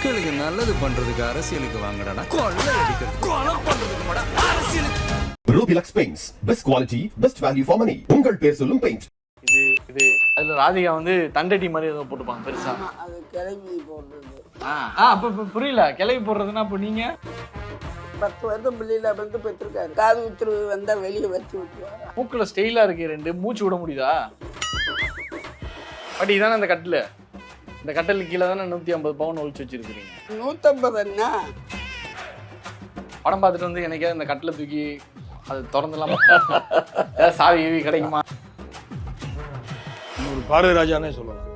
மக்களுக்கு நல்லது பண்றதுக்கு அரசியலுக்கு வாங்கடா, கொள்ளை அடிக்கிறது கொலை பண்றதுக்கு மாடா அரசியலுக்கு. Rubilux Paints, best quality, best value for money. உங்கள் பேர் சொல்லும் பெயிண்ட். இது அதுல ராதிகா வந்து தண்டட்டி மாதிரி ஏதோ போட்டுப்பாங்க பெருசா. அது கிளம்பி போடுறது. அப்ப புரியல, கிளவி போடுறதுன்னா அப்ப நீங்க 10 வருஷம் பிள்ளையில வந்து பெற்றிருக்காரு. காது உத்தரவு வந்தா வெளியே வச்சு விட்டுருவாரு. மூக்குல ஸ்டைலா இருக்கு, ரெண்டு மூச்சு விட முடியுதா? பட் இதானே அந்த கட்டில், இந்த கட்டலுக்கு கீழே தானே 150 பவுன் ஒழிச்சு வச்சிருக்கீங்க. 150 என்ன படம் பார்த்துட்டு வந்து எனக்கே இந்த கட்டில தூக்கி அது திறந்துலாமா, சாவி ஈவி கிடைக்குமா? ஒரு பாரதி ராஜானே சொல்லலாம்.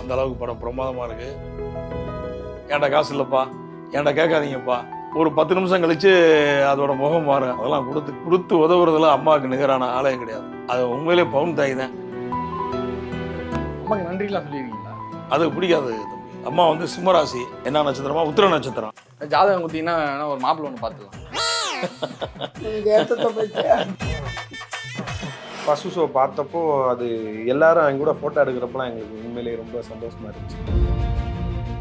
அந்த அளவுக்கு படம் பிரமாதமா இருக்கு. ஏன்டா காசு இல்லப்பா, ஏன்டா கேட்காதீங்கப்பா, ஒரு 10 நிமிஷம் கழிச்சு அதோட முகம் மாறும். அதெல்லாம் கொடுத்து உதவுறதுல அம்மாவுக்கு நிகரான ஆலயம் கிடையாது. அது உண்மையிலே பவுன் தாய் தான். அம்மாக்கு நன்றிலாம் சொல்லியிருக்கீங்களா? அது பிடிக்காது தம்பி. அம்மா வந்து சிம்மராசி, என்ன நட்சத்திரமா? உத்திர நட்சத்திரம். ஜாதகம் குத்திங்கன்னா ஒரு மாப்பிள்ளை ஒன்று பார்த்துக்கலாம். பசு ஷோ பார்த்தப்போ அது எல்லாரும் அவங்க கூட ஃபோட்டோ எடுக்கிறப்பலாம் எங்களுக்கு உண்மையிலேயே ரொம்ப சந்தோஷமா இருந்துச்சு.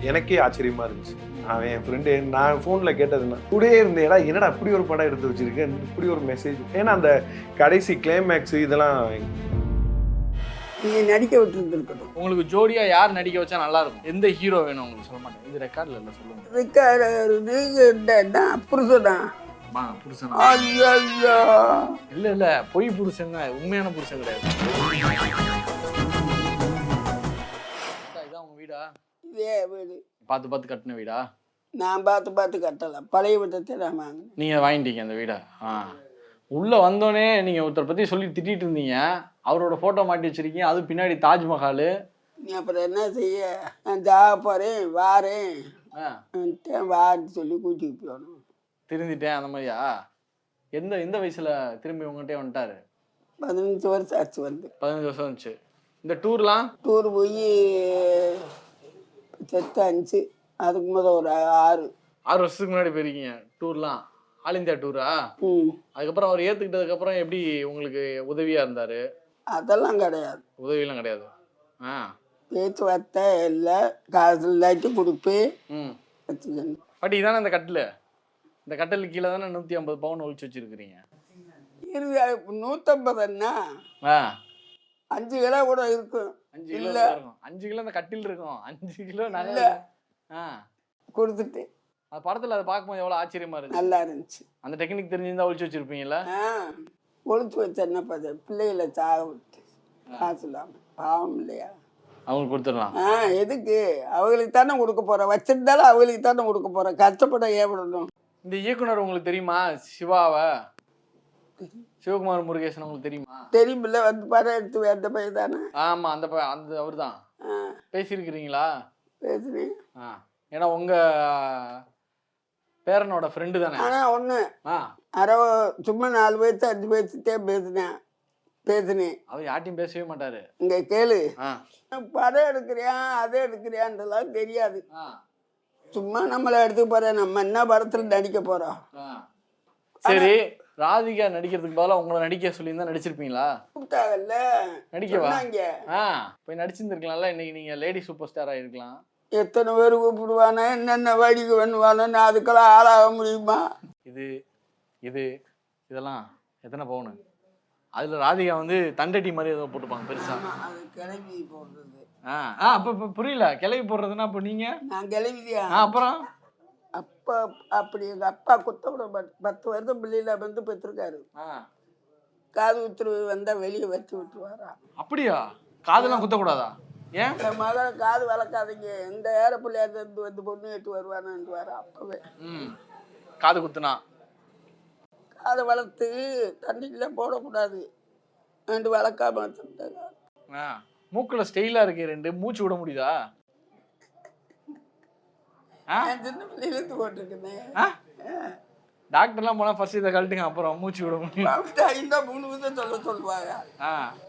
எனக்கே ஆச்சரியமா இருந்துச்சு. அவன் என் ஃப்ரெண்டு, நான் ஃபோனில் கேட்டதுன்னா கூடயே இருந்தேடா, என்னடா இப்படி ஒரு படம் எடுத்து வச்சிருக்கேன், இப்படி ஒரு மெசேஜ். ஏன்னா அந்த கடைசி கிளைமேக்ஸ் இதெல்லாம் நீங்க நடிக்க விட்டுருந்துருக்கணும். உங்களுக்கு ஜோடியா யார் நடிக்க வச்சா நல்லா இருக்கும்? எந்த ஹீரோ வேணும் உங்களுக்கு? சொல்ல மாட்டேன், இது ரெக்கார்ட்ல இல்லை, சொல்லுங்க. புருஷனா புருஷனா? ஐயா இல்ல பொய் புருஷன் தான், உண்மையான புருஷன் கிடையாது. இதான் உங்க வீடா? இதே வீடு பார்த்து கட்டின வீடா? நான் பார்த்து கட்டலாம். பழைய வீட்டத்தை நான் வாங்கினேன். நீங்க வாங்கிட்டீங்க அந்த வீடா? உள்ள வந்தோடனே நீங்க ஒருத்தர் பத்தி சொல்லி திட்டிட்டு இருந்தீங்க, அவரோட போட்டோ மாட்டி வச்சிருக்கீங்க, அது பின்னாடி தாஜ்மஹால். நீ அப்புறம் என்ன செய்ய, நான் ஜாக போறேன் வாரேன் வான்னு சொல்லி கூட்டிட்டு போகணும். திருந்திட்டேன் அந்த மாதிரியா? எந்த வயசுல திரும்பி உங்கள்கிட்ட வந்துட்டாரு? 15 வருஷம் ஆச்சு வந்து. 15 வருஷம் வந்துச்சு. இந்த டூர்லாம்? டூர் போய் செத்து 5, அதுக்கு முதல் ஒரு 6 வருஷத்துக்கு முன்னாடி போயிருக்கீங்க டூர்லாம். All India டூரா? அதுக்கப்புறம் அவர் ஏத்துக்கிட்டதுக்கு அப்புறம் எப்படி உங்களுக்கு உதவியா இருந்தாரு? அதெல்லாம் கிடையாது, உதவியெல்லாம் கிடையாது. பேச்சுவார்த்தை இல்லை, காசு இல்லாட்டி கொடுப்பேன் வச்சுக்கணும். பட் இதானே அந்த கட்டில், இந்த கட்டலுக்கு கீழே தானே 150 பவுன் ஒழிச்சு வச்சிருக்கிறீங்க. 150 என்ன 5 கிலோ கூட இருக்கும். 5 கிலோ இருக்கும். 5 கிலோ அந்த கட்டில் இருக்கும். 5 கிலோ நல்ல கொடுத்துட்டு அந்த படத்துல அதை பார்க்கும்போது எவ்வளவு ஆச்சரியமா இருக்கு. நல்லா இருந்துச்சு. அந்த டெக்னிக் தெரிஞ்சிருந்தா ஒழிச்சு வச்சிருப்பீங்களா? ஒழிச்சு வச்ச என்ன பார்த்து பிள்ளைகளை சாக விட்டு காசு இல்லாம பாவம் இல்லையா? அவங்களுக்கு கொடுத்துடலாம். எதுக்கு? அவங்களுக்கு தானே கொடுக்க போறேன், வச்சிருந்தாலும் அவங்களுக்கு தானே கொடுக்க போறேன், கஷ்டப்பட ஏற்படணும். இந்த இயக்குனர் உங்களுக்கு தெரியுமா? சிவாவை, சிவகுமார் முருகேசன் உங்களுக்கு தெரியுமா? தெரியுமில்ல, வந்து படம் எடுத்து அந்த பையன் தானே. ஆமா, அந்த அவர் தான். பேசியிருக்கிறீங்களா? பேசுறேன். ஏன்னா உங்க பேரனோட ஃப்ரெண்டு தானே. ஆனா ஒண்ணு சும்மா 4 பேர்த்து 5 பேர்த்துட்டே பேசினேன். அவர் யார்ட்டையும் பேசவே மாட்டாரு. இங்க கேளு, படம் எடுக்கிறியா அதை எடுக்கிறியான்றலாம் தெரியாது. சும்மா நம்மள எடுத்துக்க போறேன், நம்ம என்ன படத்துல நடிக்க போறோம். சரி, ராதிகா நடிக்கிறதுக்கு பதிலாக உங்களை நடிக்க சொல்லியிருந்தா நடிச்சிருப்பீங்களா? கூப்பிட்டாங்கல்ல நடிக்கவா? போய் நடிச்சிருந்துருக்கலாம்ல. இன்னைக்கு நீங்க லேடி சூப்பர் ஸ்டார் ஆயிருக்கலாம். எத்தனை பேர் கூப்பிடுவானே, என்னென்ன வடிக்கு பண்ணுவானோ, நான் அதுக்கெல்லாம் ஆளாக முடியுமா? இதெல்லாம் எத்தனை பவுனு? அதுல ராதிகா வந்து தண்டட்டி மாதிரி ஏதோ போட்டுப்பாங்க பெருசா. அது கிளம்பி போடுறது. அப்ப புரியல, கிளவி போடுறதுன்னா அப்ப நீங்க? நான் கிளவிதியா? அப்புறம் அப்பா அப்படி எங்க அப்பா குத்த விட 10 வருஷம் பிள்ளையில வந்து பெற்றிருக்காரு. காது உத்தரவு வந்தா வெளியே வச்சு விட்டுருவாரா? அப்படியா? காதெல்லாம் குத்தக்கூடாதா? ஏன்? மகளை காது வளர்க்காதீங்க, இந்த ஏற பிள்ளையார் வந்து பொண்ணு எட்டு வருவானு வர. அப்பவே காது குத்துனா காதை வளர்த்து தண்ணிக்குள்ள போடக்கூடாது ரெண்டு வளர்க்காம வச்சுருந்தாங்க. மூக்குல ஸ்டைலா இருக்கு, ரெண்டு மூச்சு விட முடியுதா? சின்ன பிள்ளையிலேருந்து போட்டிருக்கேன். டாக்டர்லாம் போனா ஃபர்ஸ்ட் இதை கழட்டுங்க, அப்புறம் மூச்சு விட முடியும். 3 விதம் சொல்லுவாங்க.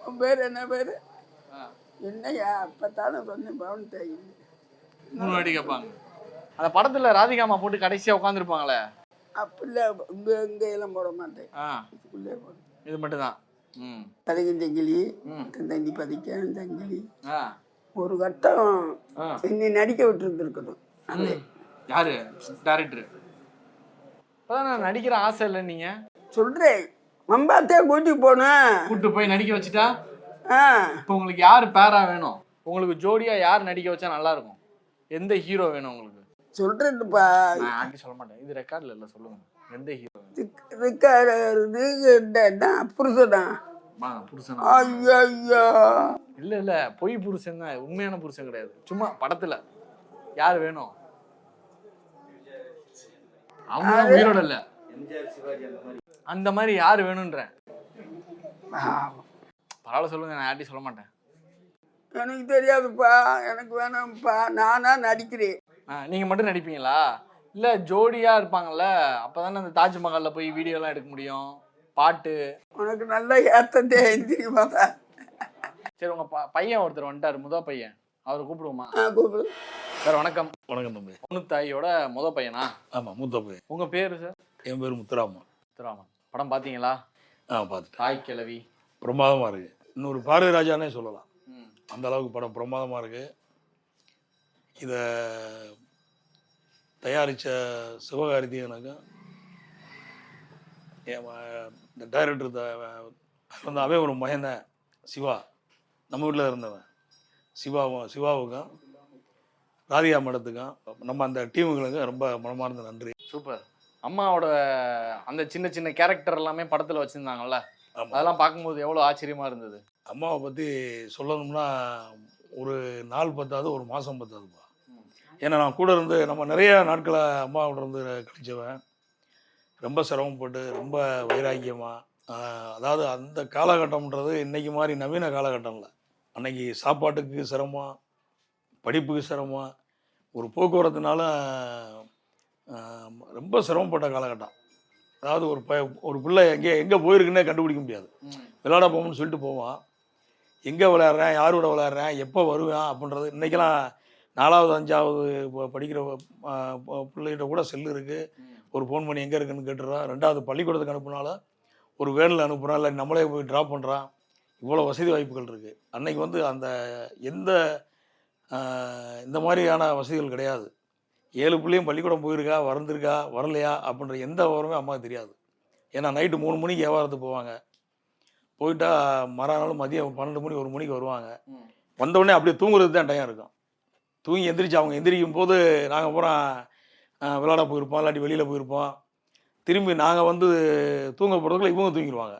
உன் பேர் என்ன பேரு? என்னையா அப்பத்தானே சொன்னேன் பவுன் தாய். 3 வாட்டி கேட்பாங்க. அந்த படத்துல ராதிகாமா போட்டு கடைசியா உட்காந்துருப்பாங்களே, அப்படில இங்க எல்லாம் போட மாட்டேன். இது மட்டும் தான். பதிக்கஞ்சங்கிலி தண்ணி பதிக்கஞ்சங்கிலி ஒரு கட்டம் என்னை நடிக்க விட்டு இருந்திருக்கணும். அது யாரு டேரக்டர்? இப்பதான் நான் நடிக்கிற ஆசை இல்லை நீங்க சொல்றேன், மம்பாத்தே கூட்டி போனேன். கூட்டு போய் நடிக்க வச்சுட்டா ஆ, இப்போ உங்களுக்கு யாரு பேரா வேணும்? உங்களுக்கு ஜோடியா யார் நடிக்க வச்சா நல்லா இருக்கும்? எந்த ஹீரோ வேணும் உங்களுக்கு? சொல்றேன்ப்பா. நான் யார்கிட்டயும் சொல்ல மாட்டேன், இது ரெக்கார்ட்ல இல்ல, சொல்லுங்க எந்த ஹீரோ வேணும்? புருஷனா? புருஷன் ஐயோ, இல்ல இல்ல, பொய் புருஷன் தான், உண்மையான புருஷன் கிடையாது. சும்மா படத்துல யார் வேணும்? அவங்க உயிரோட இல்ல, அந்த மாதிரி யாரு வேணும்ன்றேன். பரவாயில்ல சொல்லுங்க, நான் யார்கிட்டயும் சொல்ல மாட்டேன். எனக்கு தெரியாதுப்பா, எனக்கு வேணாம்ப்பா, நானா நடிக்கிறேன். நீங்க மட்டும் நடிப்பீங்களா? இல்ல ஜோடியா இருப்பாங்கல்ல, அப்பதானே அந்த தாஜ்மஹால்ல போய் வீடியோ எல்லாம் எடுக்க முடியும், பாட்டு. உனக்கு நல்ல ஏத்தந்தே தெரியுமாடா? சரி, உங்க பையன் ஒருத்தர் வந்துட்டாரு, முத பையன், அவரை கூப்பிடுவோமா? கூப்பிடு. சார் வணக்கம். வணக்கம் தம்பி. தாயோட முத பையனா? ஆமாம், மூத்த பையன். உங்க பேரு சார்? என் பேர் முத்துராமன். முத்துராமன். படம் பாத்தீங்களா? பார்த்துட்டேன். தாய் கிழவி பிரமாதமாக இருக்குது. இன்னொரு பாரதி ராஜானே சொல்லலாம், அந்த அளவுக்கு படம் பிரமாதமாக இருக்குது. இதை தயாரித்த சிவகார்த்திகேயனுக்கும் இந்த டைரக்டர் வந்து அவன் ஒரு மகன் தான், சிவா, நம்ம வீட்டில் இருந்தவன். சிவாவுக்கும் ராதிகா மேடத்துக்கும் நம்ம அந்த டீமுகளுக்கும் ரொம்ப மனமார்ந்த நன்றி. சூப்பர். அம்மாவோட அந்த சின்ன சின்ன கேரக்டர் எல்லாமே படத்துல வச்சிருந்தாங்கல்ல, அதெல்லாம் பார்க்கும்போது எவ்வளவு ஆச்சரியமா இருந்தது. அம்மாவை பற்றி சொல்லணும்னா ஒரு நாள் பத்தாது, ஒரு மாதம் பத்தாதுப்பா. ஏன்னா நான் கூட இருந்து நம்ம நிறைய நாட்களை அம்மாவோட இருந்து கழிச்சவன். ரொம்ப சிரமப்பட்டு, ரொம்ப வைராக்கியமாக, அதாவது அந்த காலகட்டம்ன்றது இன்றைக்கி மாதிரி நவீன காலகட்டம் இல்லை. அன்னைக்கு சாப்பாட்டுக்கு சிரமம், படிப்புக்கு சிரமம், ஒரு போக்குவரத்துனால ரொம்ப சிரமப்பட்ட காலகட்டம். அதாவது ஒரு பிள்ளை எங்கே போயிருக்குன்னே கண்டுபிடிக்க முடியாது. விளையாட போகணும்னு சொல்லிட்டு போவான், எங்கே விளையாடுறேன், யாரோட விளையாடுறேன், எப்போ வருவேன் அப்படின்றது. இன்றைக்கெல்லாம் 4வது 5வது படிக்கிற பிள்ளைகிட்ட கூட செல்லு இருக்குது. ஒரு ஃபோன் பண்ணி எங்கே இருக்குன்னு கேட்டுறான். 2வது பள்ளிக்கூடத்துக்கு அனுப்புனாலும் ஒரு வேனில் அனுப்புகிறான், இல்லை நம்மளே போய் ட்ராப் பண்ணுறான். இவ்வளோ வசதி வாய்ப்புகள் இருக்குது. அன்னைக்கு வந்து அந்த இந்த மாதிரியான வசதிகள் கிடையாது. 7 பிள்ளையும் பள்ளிக்கூடம் போயிருக்கா, வரலையா அப்படின்ற எந்த விவரமே அம்மாவுக்கு தெரியாது. ஏன்னா நைட்டு 3 மணிக்கு வியாபாரத்துக்கு போவாங்க, போயிட்டா மறுநாள் மதியம் 12 மணி 1 மணிக்கு வருவாங்க. வந்தவுடனே அப்படியே தூங்குறது தான் டைம் இருக்கும். தூங்கி எந்திரிச்சு அவங்க எந்திரிக்கும் போது நாங்கள் பூரா விளையாட போயிருப்போம், இல்லாட்டி வெளியில் போயிருப்போம். திரும்பி நாங்கள் வந்து தூங்க போகிறதுக்குள்ள இவங்க தூங்கிடுவாங்க.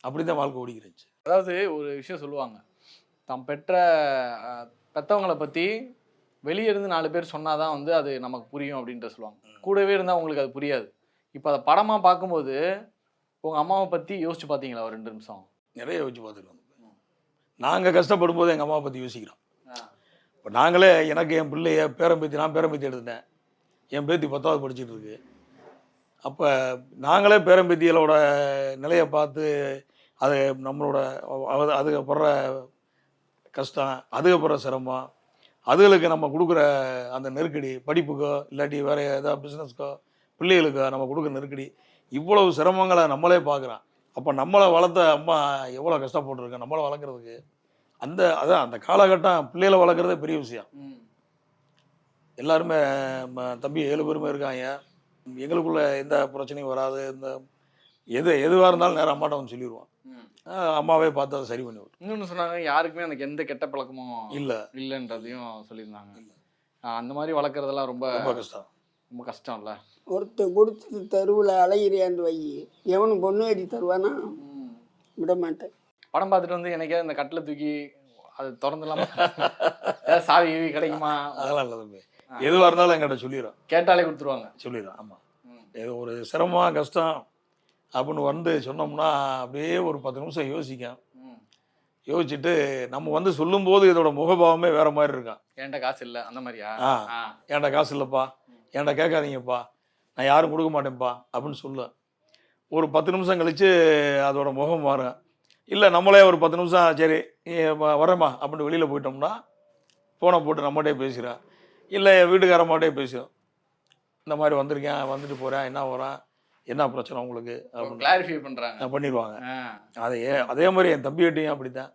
அப்படி தான் வாழ்க்கை ஓடிக்கிருச்சு. அதாவது ஒரு விஷயம் சொல்லுவாங்க, தாம் பெற்றவங்களை பற்றி வெளியே இருந்து 4 பேர் சொன்னாதான் வந்து அது நமக்கு புரியும் அப்படின்ட்டு சொல்லுவாங்க. கூடவே இருந்தால் உங்களுக்கு அது புரியாது. இப்போ அதை படமாக பார்க்கும்போது உங்கள் அம்மாவை பற்றி யோசிச்சு பார்த்தீங்களா? ஒரு 2 நிமிஷம். நிறைய யோசிச்சு பார்த்துருக்கோம். நாங்கள் கஷ்டப்படும் போது எங்கள் அம்மாவை பற்றி யோசிக்கிறோம். இப்போ நாங்களே, எனக்கு என் பிள்ளைய நான் பேரம்பேத்தி எடுத்துட்டேன். என் பேத்தி 10வது படிச்சுட்டு இருக்கு. அப்போ நாங்களே பேரம்பேத்திகளோட நிலையை பார்த்து அது நம்மளோட அதுக்கப்புற கஷ்டம், அதுக்கப்புற சிரமம், அதுகளுக்கு நம்ம கொடுக்குற அந்த நெருக்கடி, படிப்புக்கோ இல்லாட்டி வேறு ஏதாவது பிஸ்னஸ்க்கோ பிள்ளைகளுக்கோ நம்ம கொடுக்குற நெருக்கடி, இவ்வளவு சிரமங்களை நம்மளே பார்க்குறோம். அப்போ நம்மளை வளர்த்த அம்மா எவ்வளோ கஷ்டப்பட்டுருக்கோம் நம்மளை வளர்க்குறதுக்கு. அதான் அந்த காலகட்டம் பிள்ளைகளை வளர்க்குறதே பெரிய விஷயம். எல்லாருமே தம்பி 7 பேருமே இருக்காங்க. எங்களுக்குள்ள எந்த பிரச்சனையும் வராது. எதுவாக இருந்தாலும் நேரம் அம்மாட்ட வந்து சொல்லிடுவோம். அம்மாவே பார்த்து அதை சரி பண்ணிவிடும். இன்னொன்று சொன்னாங்க, யாருக்குமே எனக்கு எந்த கெட்ட பழக்கமும் இல்லைன்றதையும் சொல்லியிருந்தாங்க. அந்த மாதிரி வளர்க்குறதெல்லாம் ரொம்ப கஷ்டம் இல்லை. ஒருத்தர் கொடுத்துட்டு தெருவில் அலையிறியான்னு வை, எவனும் பொண்ணு அடி தருவானா? விட மாட்டேன். படம் பார்த்துட்டு வந்து எனக்கே இந்த கட்டில் தூக்கி அது திறந்துலாமா, சாவி கிடைக்குமா? அதெல்லாம் இல்லை தம்பி, எதுவாக இருந்தாலும் எங்கிட்ட சொல்லிடுறோம். கேட்டாலே கொடுத்துருவாங்க. சொல்லிடுறோம். ஆமாம், ஏதோ ஒரு சிரமம் கஷ்டம் அப்படின்னு வந்து சொன்னோம்னா அப்படியே ஒரு 10 நிமிஷம் யோசிச்சுட்டு நம்ம வந்து சொல்லும்போது இதோட முகபாவமே வேற மாதிரி இருக்கான். என்கிட்ட காசு இல்லை அந்த மாதிரியா? என்கிட்ட காசு இல்லைப்பா, என்கிட்ட கேட்காதீங்கப்பா, நான் யாரும் கொடுக்க மாட்டேன்ப்பா அப்படின்னு சொல்லுவேன். ஒரு 10 நிமிஷம் கழித்து அதோட முகம் மாறும். இல்லை நம்மளே ஒரு 10 நிமிஷம் சரி வரேம்மா அப்படின்னு வெளியில் போயிட்டோம்னா ஃபோனை போட்டு நம்மகிட்டே பேசுகிறேன், இல்லை என் வீட்டுக்காரம்மாட்டே பேசுகிறோம். இந்த மாதிரி வந்திருக்கேன், வந்துட்டு போகிறேன், என்ன வரேன், என்ன பிரச்சனை உங்களுக்கு அப்படின்னு கிளாரிஃபை பண்ணுறாங்க, பண்ணிடுவாங்க. அதே மாதிரி என் தம்பிகிட்டையும் அப்படித்தான்.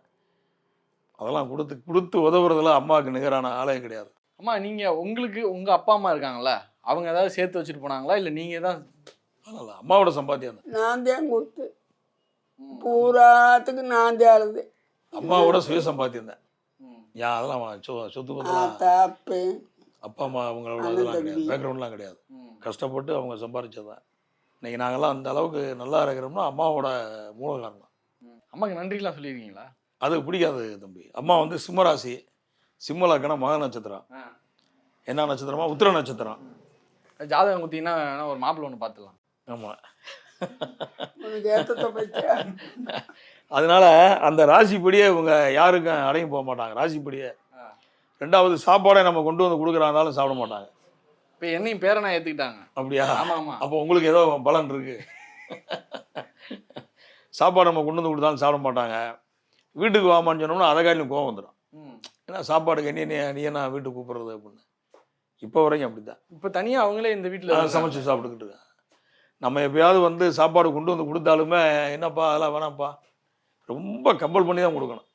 அதெல்லாம் கொடுத்து உதவுறதுல அம்மாவுக்கு நிகரான ஆளே கிடையாது. அம்மா, நீங்கள் உங்களுக்கு உங்கள் அப்பா அம்மா இருக்காங்களா, அவங்க ஏதாவது சேர்த்து வச்சுட்டு போனாங்களா இல்லை நீங்கள் தான்? அதனால அம்மாவோட சம்பாத்தியம் தான். நான் தான் கொடுத்து பூராத்துக்கு நான் தான் அழுது. அம்மாவோட சுய சம்பாத்தியம் தான். ஏன் அதெல்லாம் சொத்து பத்தெல்லாம் தாப்பு அப்பா அம்மா அவங்களோட இதெல்லாம் கிடையாது, பேக்ரவுண்ட்லாம் கிடையாது. கஷ்டப்பட்டு அவங்க சம்பாதிச்சதான். இன்னைக்கு நாங்கள்லாம் அந்த அளவுக்கு நல்லா இருக்கிறோம்னா அம்மாவோட மூல காரணம். அம்மாக்கு நன்றிலாம் சொல்லியிருக்கீங்களா? அது பிடிக்காது தம்பி. அம்மா வந்து சிம்மராசி, சிம்ம லக்கணம், மக நட்சத்திரம். என்ன நட்சத்திரமா? உத்திர நட்சத்திரம். ஜாதகம் குத்திங்கன்னா வேணா ஒரு மாப்பிள்ளை ஒன்று பார்த்துலாம். ஆமாம். உனக்கு ஏற்றத்தை பற்றியா? அதனால அந்த ராசிப்படியே இவங்க யாருக்கும் அடையும் போக மாட்டாங்க. ராசிப்படியே. ரெண்டாவது சாப்பாடை நம்ம கொண்டு வந்து கொடுக்குறாஇருந்தாலும் சாப்பிட மாட்டாங்க. இப்போ என்னையும் பேரனா ஏற்றுக்கிட்டாங்க. அப்படியா? ஆமாம் ஆமாம். அப்போ உங்களுக்கு ஏதோ பலன் இருக்கு. சாப்பாடு நம்ம கொண்டு வந்து கொடுத்தாலும் சாப்பிட மாட்டாங்க. வீட்டுக்கு வாமான்னு சொன்னோம்னா அதை காட்டிலும் கோவம் வந்துடும். ஏன்னா சாப்பாடுக்கு நீ என்ன வீட்டுக்கு கூப்பிட்றது அப்படின்னு. இப்போ வரைக்கும் அப்படி தான். இப்போ தனியாக அவங்களே இந்த வீட்டில் சமைச்சு சாப்பிட்டுக்கிட்டு இருக்காங்க. நம்ம எப்பயாவது வந்து சாப்பாடு கொண்டு வந்து கொடுத்தாலுமே என்னப்பா அதெல்லாம் வேணாம்ப்பா, ரொம்ப கம்பல் பண்ணி தான் கொடுக்கணும்.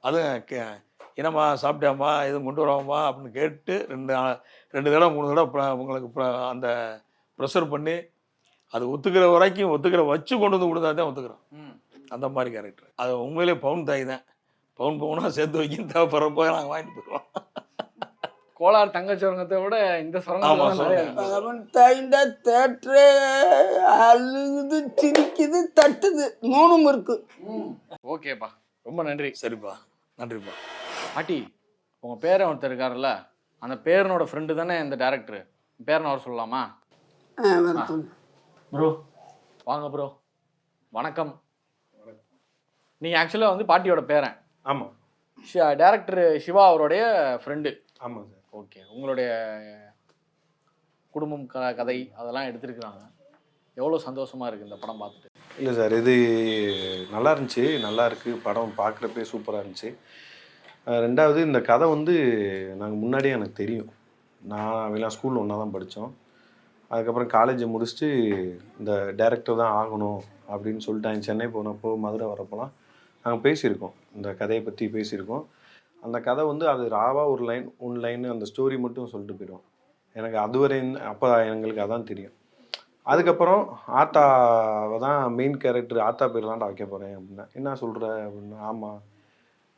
அதுவும் என்னம்மா சாப்பிட்டியாம்மா, எதுவும் கொண்டு வராமா அப்படின்னு கேட்டு 2 தடவை 3 தடவை உங்களுக்கு அந்த ப்ரெஷர் பண்ணி அது ஒத்துக்கிற வரைக்கும் வச்சு கொண்டு வந்து கொடுத்தா தான் ஒத்துக்கிறோம். அந்த மாதிரி கேரக்டர். அது உண்மையிலே பவுன் தாய் தான். பவுனாக சேர்த்து வைக்க தேவைப்படுறப்போ நாங்கள் வாங்கிட்டு போயிடுவோம். கோலார் தங்க சுரங்கத்தை விட இந்த சுரங்கம் அவன் தாய்ந்த தேட்டரே அழுகுது, சிரிக்குது, தட்டுது, 3 இருக்கு. ஓகேப்பா, ரொம்ப நன்றி. சரிப்பா, நன்றிப்பா. பாட்டி, உங்கள் பேரன் ஒருத்தர் இருக்காருல்ல, அந்த பேரனோட ஃப்ரெண்டு தானே இந்த டேரக்டரு. பேரனை அவர் சொல்லலாமா? ப்ரோ வாங்க ப்ரோ, வணக்கம். நீங்கள் ஆக்சுவலாக வந்து பாட்டியோட பேரன். ஆமாம். டேரக்டர் சிவா அவருடைய ஃப்ரெண்டு. ஆமாம் சார். ஓகே, உங்களுடைய குடும்பம் கதை அதெல்லாம் எடுத்துருக்குறாங்க. எவ்வளோ சந்தோஷமாக இருக்குது இந்த படம் பார்த்துட்டு? இல்லை சார், இது நல்லா இருந்துச்சு, நல்லா இருக்குது. படம் பார்க்குறப்பே சூப்பராக இருந்துச்சு. ரெண்டாவது இந்த கதை வந்து நாங்கள் முன்னாடியே எனக்கு தெரியும். நான் அவெல்லாம் ஸ்கூலில் ஒன்றா தான் படித்தோம். அதுக்கப்புறம் காலேஜை முடிச்சுட்டு இந்த டைரக்டர் தான் ஆகணும் அப்படின்னு சொல்லிட்டு சென்னை போனப்போ, மதுரை வரப்போலாம் நாங்கள் பேசியிருக்கோம், இந்த கதையை பற்றி பேசியிருக்கோம். அந்த கதை வந்து அது ராவாக ஒரு லைன் அந்த ஸ்டோரி மட்டும் சொல்லிட்டு போயிடுவோம். எனக்கு அதுவரை அப்போ எங்களுக்கு அதான் தெரியும். அதுக்கப்புறம் ஆத்தாவை தான் மெயின் கேரக்டர், ஆத்தா பேர் தான்டா வைக்க போகிறேன் அப்படின்னா. என்ன சொல்கிற அப்படின்னா, ஆமாம்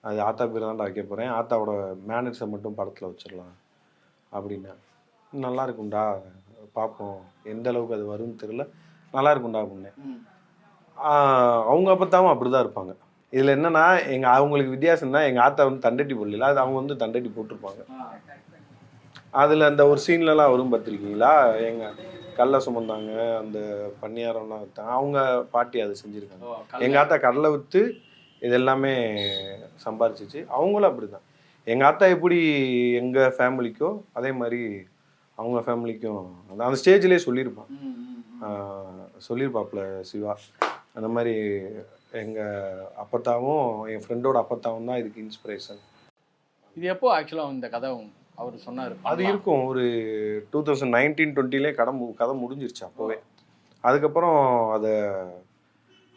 அது ஆத்தா பேர் தான்டா வைக்க போகிறேன், ஆத்தாவோட மேனர்ஸை மட்டும் படத்தில் வச்சிடலாம் அப்படின்னா. நல்லா இருக்கும்டா, பார்ப்போம் எந்த அளவுக்கு அது வரும்னு தெரியல, நல்லா இருக்கும்டா அப்படின்னேன். அவங்க அப்பத்தாவும் அப்படி தான் இருப்பாங்க. இதில் என்னென்னா அவங்களுக்கு வித்தியாசம்னா, எங்கள் ஆத்தா வந்து தண்டட்டி போடல, அது அவங்க வந்து தண்டட்டி போட்டிருப்பாங்க. அதில் அந்த ஒரு சீன்லலாம் வரும் பார்த்துருக்கீங்களா, எங்கள் கடலை சுமந்தாங்க, அந்த பன்னியாரம்லாம் விற்றாங்க, அவங்க பாட்டி அதை செஞ்சுருக்காங்க. எங்கள் ஆத்தா கடலை விற்று இது எல்லாமே சம்பாரிச்சிச்சு. அவங்களும் அப்படி தான். எங்கள் ஆத்தா எப்படி எங்கள் ஃபேமிலிக்கோ அதே மாதிரி அவங்க ஃபேமிலிக்கும் அந்த ஸ்டேஜ்லேயே சொல்லியிருப்பாப்புல சிவா. அந்த மாதிரி எங்கள் அப்பத்தாவும் என் ஃப்ரெண்டோட அப்பத்தாவும் தான் இதுக்கு இன்ஸ்பிரேஷன். இது எப்போ ஆக்சுவலாக இந்த கதை அவர் சொன்னார்? அது இருக்கும் ஒரு 2019-20லே கதை முடிஞ்சிருச்சு அப்போவே. அதுக்கப்புறம் அதை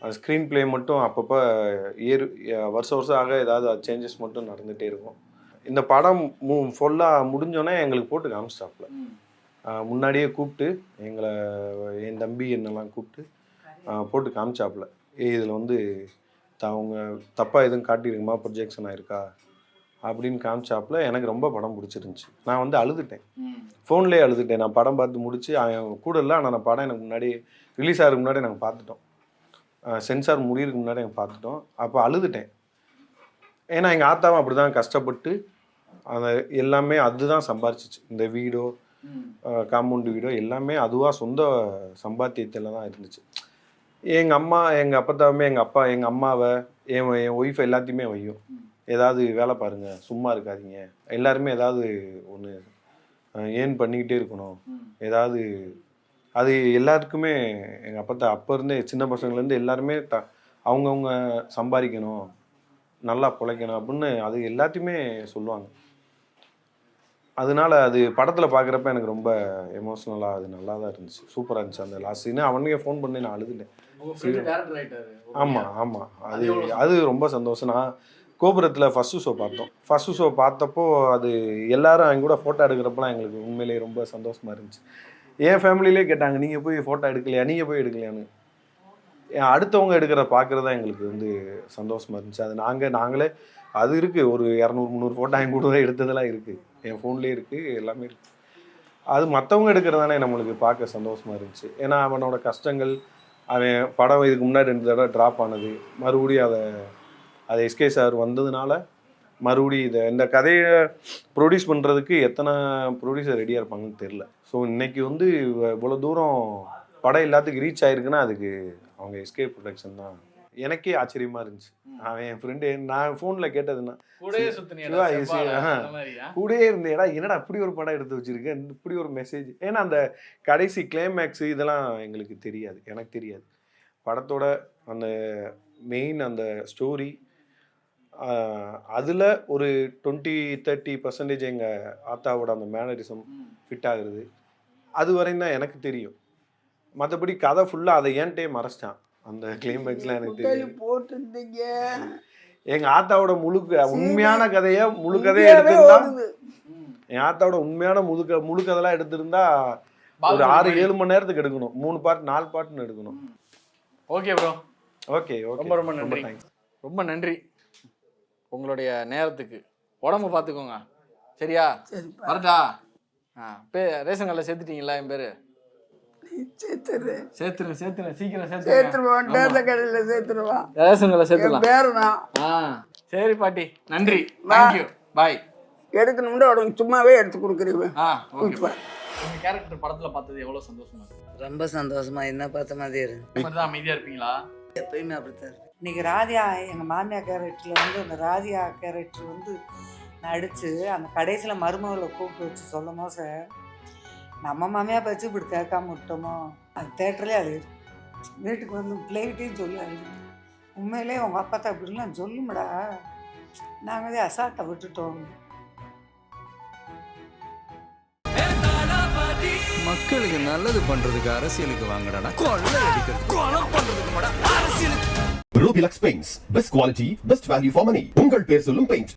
ஸ்க்ரீன் பிளே மட்டும் அப்பப்போ வருஷம் ஆக ஏதாவது சேஞ்சஸ் மட்டும் நடந்துகிட்டே இருக்கும். இந்த படம் ஃபுல்லாக முடிஞ்சோடனே எங்களுக்கு போட்டு காமிச்சிட்டாப்புல. முன்னாடியே கூப்பிட்டு என் தம்பி என்னெல்லாம் கூப்பிட்டு போட்டு காமிச்சாப்புல. இதில் வந்து அவங்க தப்பாக எதுவும் காட்டியிருக்குமா, ப்ரொஜெக்ஷன் ஆயிருக்கா அப்படின்னு காமிச்சாப்புல. எனக்கு ரொம்ப படம் பிடிச்சிருந்துச்சி. நான் வந்து அழுதுட்டேன், ஃபோன்லேயே அழுதுட்டேன். நான் படம் பார்த்து முடிச்சு கூட இல்லை, ஆனால் நான் படம் எனக்கு முன்னாடி ரிலீஸ் ஆகிறதுக்கு முன்னாடி நாங்கள் பார்த்துட்டோம், சென்சார் முடியறதுக்கு முன்னாடி நாங்கள் பார்த்துட்டோம். அப்போ அழுதுட்டேன். ஏன்னா எங்கள் ஆத்தாவும் அப்படி தான் கஷ்டப்பட்டு அந்த எல்லாமே அதுதான் சம்பாரிச்சிச்சு. இந்த வீடோ காம்பவுண்டு வீடோ எல்லாமே அதுவாக சொந்த சம்பாத்தியத்தில் தான் இருந்துச்சு. எங்கள் அப்பத்தாவுமே எங்கள் அம்மாவை என் ஒய்ஃபை எல்லாத்தையுமே வையும், ஏதாவது வேலை பாருங்கள், சும்மா இருக்காதீங்க, எல்லாருமே ஏதாவது ஒன்று ஏர்ன் பண்ணிக்கிட்டே இருக்கணும், ஏதாவது அது எல்லாருக்குமே. எங்கள் அப்பத்தா அப்போ இருந்தே சின்ன பசங்கள்லேருந்து எல்லாருமே அவங்கவுங்க சம்பாதிக்கணும், நல்லா பிழைக்கணும் அப்படின்னு அது எல்லாத்தையுமே சொல்லுவாங்க. அதனால அது படத்தில் பார்க்குறப்ப எனக்கு ரொம்ப எமோஷ்னலாக அது நல்லா தான் இருந்துச்சு, சூப்பராக இருந்துச்சு அந்த லாஸ்ட் சீனு. அவனுக்கே ஃபோன் பண்ணி நான் அழுதுட்டேன். ஆமாம், அது ரொம்ப சந்தோஷம். நான் கோபுரத்தில் ஃபஸ்ட்டு ஷோ பார்த்தோம். ஃபஸ்ட்டு ஷோ பார்த்தப்போ அது எல்லாரும் அவங்க கூட ஃபோட்டோ எடுக்கிறப்பலாம் எங்களுக்கு உண்மையிலேயே ரொம்ப சந்தோஷமாக இருந்துச்சு. என் ஃபேமிலியிலே கேட்டாங்க, நீங்கள் போய் ஃபோட்டோ எடுக்கலையா, நீங்கள் போய் எடுக்கலையான்னு. அடுத்தவங்க எடுக்கிறத பார்க்குறது தான் எங்களுக்கு வந்து சந்தோஷமாக இருந்துச்சு. அது நாங்களே அது இருக்குது, ஒரு 200-300 ஃபோட்டோ என் கூட எடுத்ததெல்லாம் இருக்குது, என் ஃபோன்லேயே இருக்குது, எல்லாமே இருக்குது. அது மற்றவங்க எடுக்கிறதானே நம்மளுக்கு பார்க்க சந்தோஷமாக இருந்துச்சு. ஏன்னா அவனோட கஷ்டங்கள், அவன் படம் இதுக்கு முன்னாடி 2 தடவை ட்ராப் ஆனது, மறுபடியும் அதை எஸ்கே சார் வந்ததுனால மறுபடியும் இந்த கதையை ப்ரொடியூஸ் பண்ணுறதுக்கு எத்தனை ப்ரொடியூசர் ரெடியாக இருப்பாங்கன்னு தெரில. ஸோ இன்றைக்கி வந்து இவ்வளோ தூரம் படம் எல்லாத்துக்கும் ரீச் ஆகிருக்குன்னா அதுக்கு அவங்க எஸ்கே ப்ரொடக்ஷன் தான். எனக்கே ஆச்சரியமாக இருந்துச்சு. அவன் என் ஃப்ரெண்டு, நான் ஃபோனில் கேட்டதுன்னா கூடயே இருந்தேடா, என்னடா இப்படி ஒரு படம் எடுத்து வச்சுருக்கேன், இப்படி ஒரு மெசேஜ். ஏன்னா அந்த கடைசி கிளைமேக்ஸு இதெல்லாம் எங்களுக்கு தெரியாது, எனக்கு தெரியாது. படத்தோட அந்த மெயின் அந்த ஸ்டோரி அதில் ஒரு 20-30% எங்கள் ஆத்தாவோட அந்த மேனரிசம் ஃபிட் ஆகுறது, அது வரையும் தான் எனக்கு தெரியும். மற்றபடி கதை ஃபுல்லாக அதை ஏன்ட்டே மறைச்சிட்டான். அந்த கிளைமேக்ஸ்லாம் எனக்கு தெரியும். போட்டுருந்தீங்க எங்கள் ஆத்தாவோட உண்மையான கதையை முழு கதையை எடுத்திருந்தா, என் ஆத்தாவோட உண்மையான முழு கதைலாம் எடுத்திருந்தா ஒரு 6-7 மணி நேரத்துக்கு எடுக்கணும். 3 பார்ட் 4 பார்ட்னு எடுக்கணும். ஓகே ப்ரோ, ஓகே ரொம்ப ரொம்ப நன்றி. ரொம்ப நன்றி உங்களுடைய நேரத்துக்கு. உடம்பு பார்த்துக்கோங்க, சரியா? வரட்டா? ரேஷன் கார்டில் சேர்த்துட்டீங்களா? என் பேர் சேர்த்துருவேன் சீக்கிரம் சேர்த்துருவான். ரேஷன் கார்டில் சேர்த்துலாம். பேருனா சரி பாட்டி, நன்றி, தேங்க்யூ, பாய். எடுக்கணும்னு உடம்பு சும்மாவே எடுத்து கொடுக்குறீங்க. உங்க கேரக்டர் படத்துல பார்த்தது எவ்வளவு சந்தோஷமா இருக்கு? ரொம்ப சந்தோஷமா, என்ன பார்த்த மாதிரி இருக்கு. அமைதியா இருப்பீங்களா? எப்பயுமே அப்படித்தான். இன்னைக்கு ராதியா எங்கள் மாமியார் கேரக்டரில் வந்து அந்த ராதியா கேரக்டர் வந்து நடித்து அந்த கடைசியில் மருமகளை கூப்பிட்டு வச்சு சொல்லும் போது சார், நம்ம மாமியார் பச்சு இப்படி கேட்காம விட்டோமோ, அது தேட்டர்லேயே அழுகுது. வீட்டுக்கு வந்து பிள்ளைகிட்டையும் சொல்லி அழுகுது. உண்மையிலே உங்கள் அப்பா தான் இப்படிலாம் சொல்லுமடா, நாங்கள் தான் அசால்ட்டை விட்டுட்டோம். மக்களுக்கு நல்லது பண்றதுக்கு அரசியலுக்கு வாங்கடா, கொள்ளை அடிக்கிறது கொலை பண்றதுக்கு அரசியலுக்கு. Ruby Lux Paints, best quality, best value for money. உங்கள் பேர் சொல்லும் பெயிண்ட்.